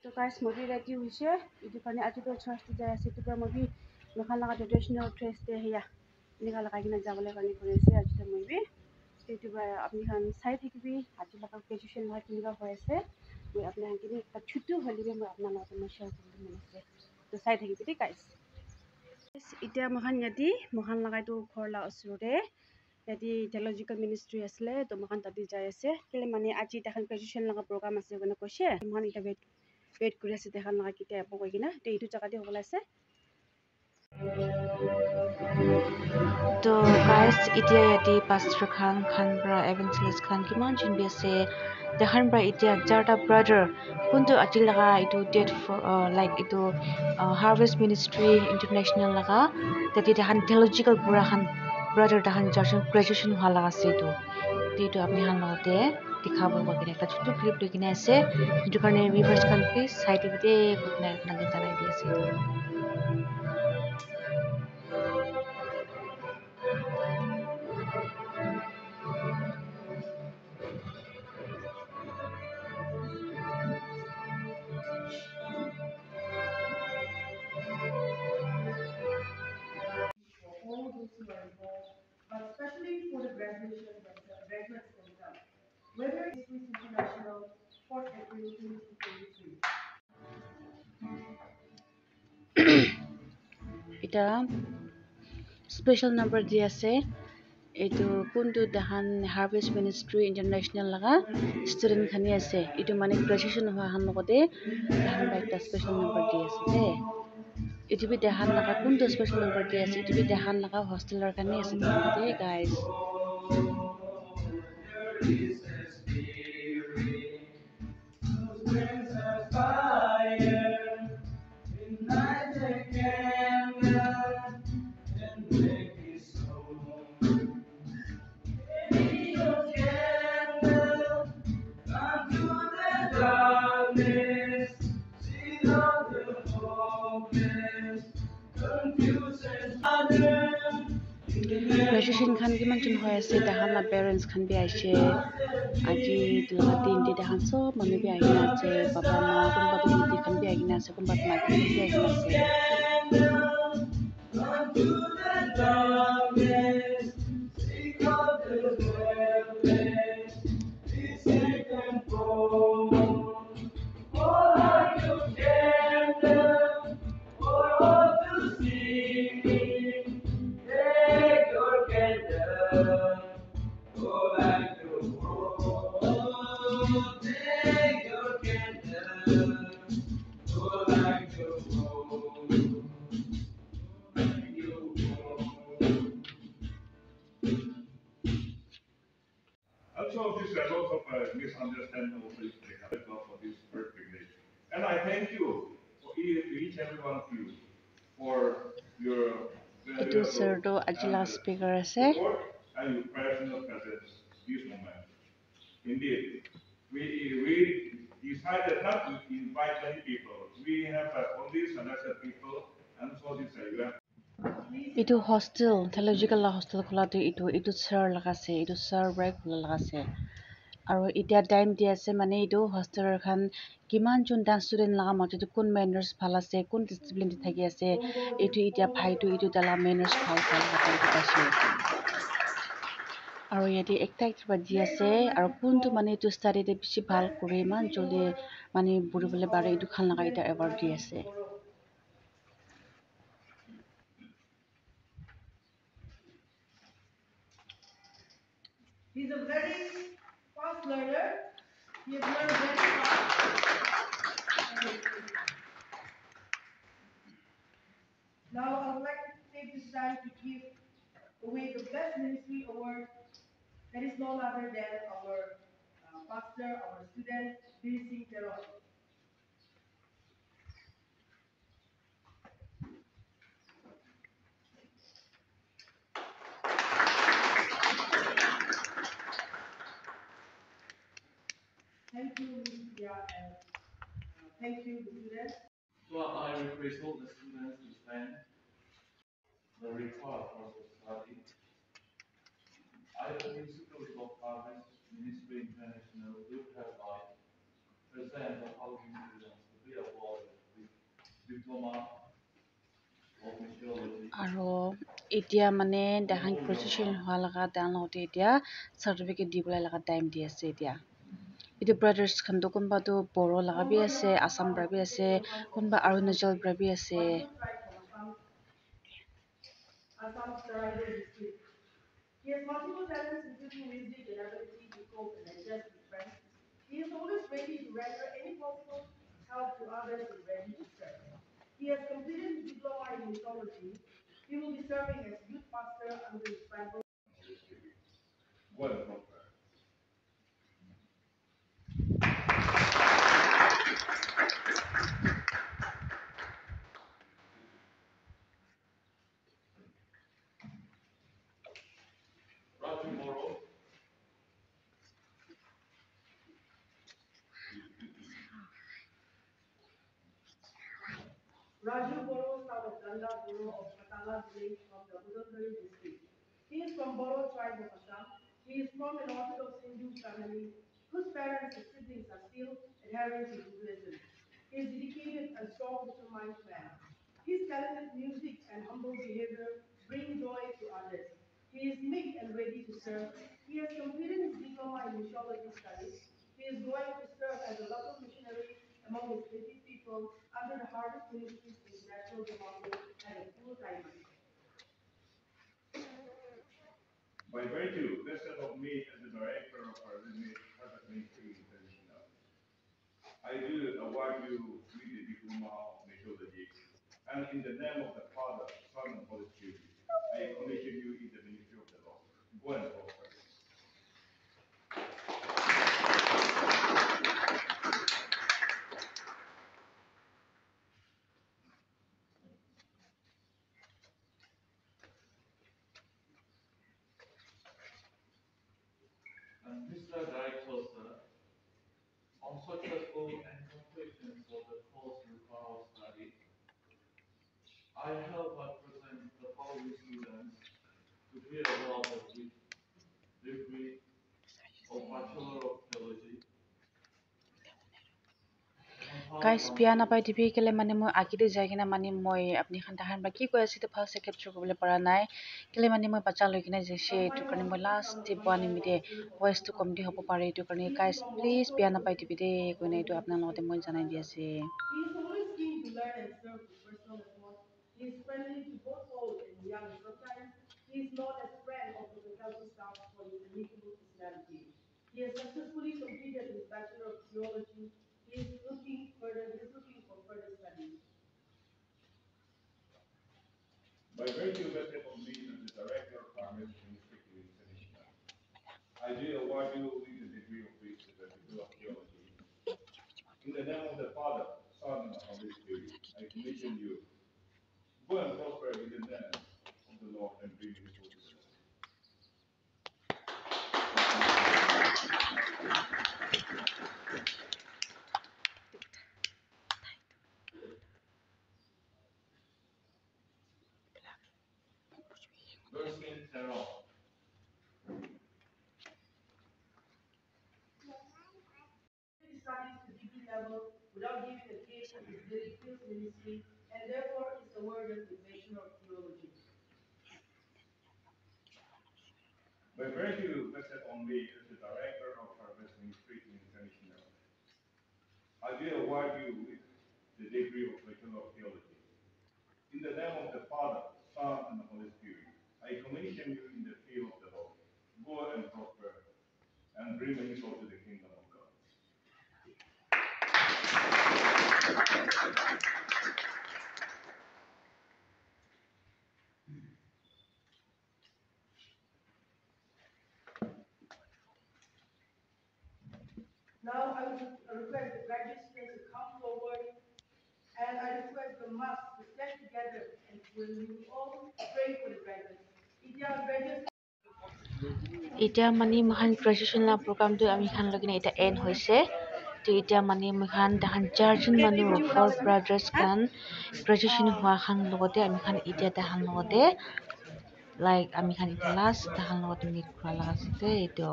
So guys, movie ready huise. Itu karena aja tuh church tu jaya situ kan movie makan laga traditional dress deh ya. Ini kalau kayak gini jawab lagi kau nasi aja tuh movie. Itu bah apni kan side hik bi aja laga graduation lagi ni kau huise. Gue apni kan gini tak cutu hali bi gue apna laga tu share kuru nasi. Tu side hik bi guys. Itu makan jadi makan laga itu korla usurde. Jadi theological ministry asle to makan tadi jaya se. Kile mani aji tahan graduation laga program asle guna koshe. Makan itu wait কৰি আছে দেখান লগা কেতিয়া হ'ব কৈ কিনা এইটো জেগাতে হ'বলৈ আছে তো গাইজ এতিয়া ইয়াতে পাষ্টাৰ খানৰা এভেঞ্জেলিষ্ট খান কিমান চিনবি আছে দেখান পৰা এতিয়া চাৰটা ব্ৰাদাৰ কোনটো আজি লগা এইটো ডেট লাইক এইটো হাৰ্ভেষ্ট মিনিষ্ট্ৰি ইণ্টাৰনেশ্যনেল লগা তাতে দেখান থিয়লজিকেল পুৰা খান ব্ৰাদাৰ দেখান চাৰ্চন গ্ৰেজুৱেশ্যন হোৱা লগা আছে এইটো আপুনি খান লগতে দেখাব পাৰি একটা ছোট্ট ক্লিপ লৈ কিনে আছে যেটো কাৰণে ভিউৱাৰ্ছ খান প্লিজ চাই দিবি কোনে আপোনাক জনাই দি আছে all those who are involved, but especially for the graduates themselves, whether it's Swiss International 4th April 2023. এটা স্পেশাল নাম্বার দি আছে এইটো কোনটো দেখান হাৰ্ভেষ্ট মিনিষ্ট্ৰি ইণ্টাৰনেশ্যনেল লগা ষ্টুডেণ্ট খানি আছে এইটো মানে গ্ৰেজুৱেশ্যন হোৱা খান লগতে দেখান বা একটা স্পেশাল নাম্বার দি আছে এইটো বি দেখান লগা কোনটো স্পেশাল নাম্বার দি আছে এইটো বি দেখান লগা হোষ্টেলৰ খানি আছে guys graduation khan kiman chun hoy ase dahan la parents khan bi aise aji dula din de dahan sob manu bi aina ase papa ma kumba tu didi khan bi aina ase kumba ma khan bi aina ase Also, this is also a misunderstanding also is for this privilege. And I thank you for each and every one of you for your itu sir do ajila speaker ase support and your personal presence this moment. Indeed, we decided not to invite many people. We have only selected people, and so this event. itu hostel theological hostel khula tu itu sir lagase itu sir break khula lagase aru itia time dia ase mane itu hostel khan kiman chun dance student laga mate tu kun manners bhal ase kun discipline de thaki ase itu itia bhai tu itu dala manners bhal laga ase aru yate ekta di ase aru kuntu mane tu study de bishi bhal kore man jole mane buribole bare itu khan laga ita award di ase He's a very fast learner. He has learned very fast. Now I would like to take this time to give away the Best Ministry Award that is none other than our pastor, our student, Birsing Teron. Thank you, Lydia, and thank you, the students. So I request all the students to stand. The required course of study. I, the principals of Harvest Ministry International, do hereby present the following students to be diploma of meteorology. আৰু এতিয়া মানে দেখান graduation হোৱা লগা তেওঁলোকে এতিয়া certificate দিবলৈ লগা টাইম দি আছে এতিয়া ব্ৰাদাৰ্ছ খানটো কোনোবাটো বড়ো লগা বি আছে আছাম পৰা বি আছে কোনোবা অৰুণাচল পৰা বি আছে Assam Sarai district. He has multiple talents, including music and ability to cope and adjust with friends. He is always ready to render any possible help to others and ready to serve. He has completed his diploma in mythology. He will be serving as youth pastor under his Bible. Go and prosper. Raju Moro. Raju Boro, son of Ganda Boro of Katala village from the Udalguri district. He is from Boro tribe of Assam. He is from an Orthodox Hindu family whose parents and siblings are still adherent to Judaism. He is dedicated and strong, determined man. His talented music and humble behavior bring joy to others. He is meek and ready to serve. He has completed his diploma in missiology studies. He is going to serve as a local missionary among his native people under the Harvest Ministries International Democracy as a full-timer. By virtue, vested of me as the director of our Harvest Ministry International, I do award you with the diploma of meteorology, and in the name of the Father, Son, and Holy Spirit, I commission you in the ministry of the Lord. Go and prosper. And Mr. Director, sir, unsuccessful and completion of the course required study, I hereby present the following students to be awarded with degree of Bachelor of Theology. Guys বিয়া নাপাই TV কেলে মানে মই আগিতে যাই কিনে মানে মই আপুনি খান তাহান বা কি কৈ আছে তো ভালছে কেপচাৰ কৰিবলৈ পৰা নাই কেলে মানে মই বাচ্চা লৈ কিনে যাইছে এইটো কাৰণে মই লাষ্ট পোৱা নিমিতে ভইচটো কমটি হ'ব পাৰে এইটো কাৰণে গাইজ প্লিজ বিয়া নাপাই টিভি দেই কৈ নাই এইটো আপোনাৰ লগতে মই জনাই দি আছে He is always keen to learn and serve with personal effort. He is friendly to both old and young. Sometimes he is known as friend of the faculty staff for his amicable personality. He has successfully completed his Bachelor of Theology. He is looking for further studies. By virtue vested of me as the director of our ministry international, I do award you with the degree of priesthood and degree of theology. In the name of the Father, Son, and Holy Spirit, I commission you. Go and prosper in the name of the Lord and bring his word to the Lord. Nursing Terrell. He studies to degree level without giving a case of his field ministry and therefore is awarded the Bachelor of Theology. By virtue vested on me as the director of Harvest Ministry International, I do award you with the degree of Bachelor of Theology. In the name of the Father, Son, and the Holy Spirit, I commission you in the field of the Lord. Go and prosper and bring many souls to the kingdom of God. Now I would request the graduate students to come forward, and I request the mass to stand together and we will all pray for the graduates. If you are graduates, এতিয়া মানে মহান graduation প্ৰগ্ৰামটো আমি খান লৈ কিনে এতিয়া and হৈছে তো এতিয়া মানে মহান তাহান চাৰজন মানুহ ফ'ৰ ব্ৰাদাৰ্ছ খান গ্ৰেজুৱেশ্যন হোৱা খান লগতে আমি খান এতিয়া তাহান লগতে লাইক আমি খান এতিয়া লাষ্ট তাহান লগতে মিট কৰা লগা আছে এইটো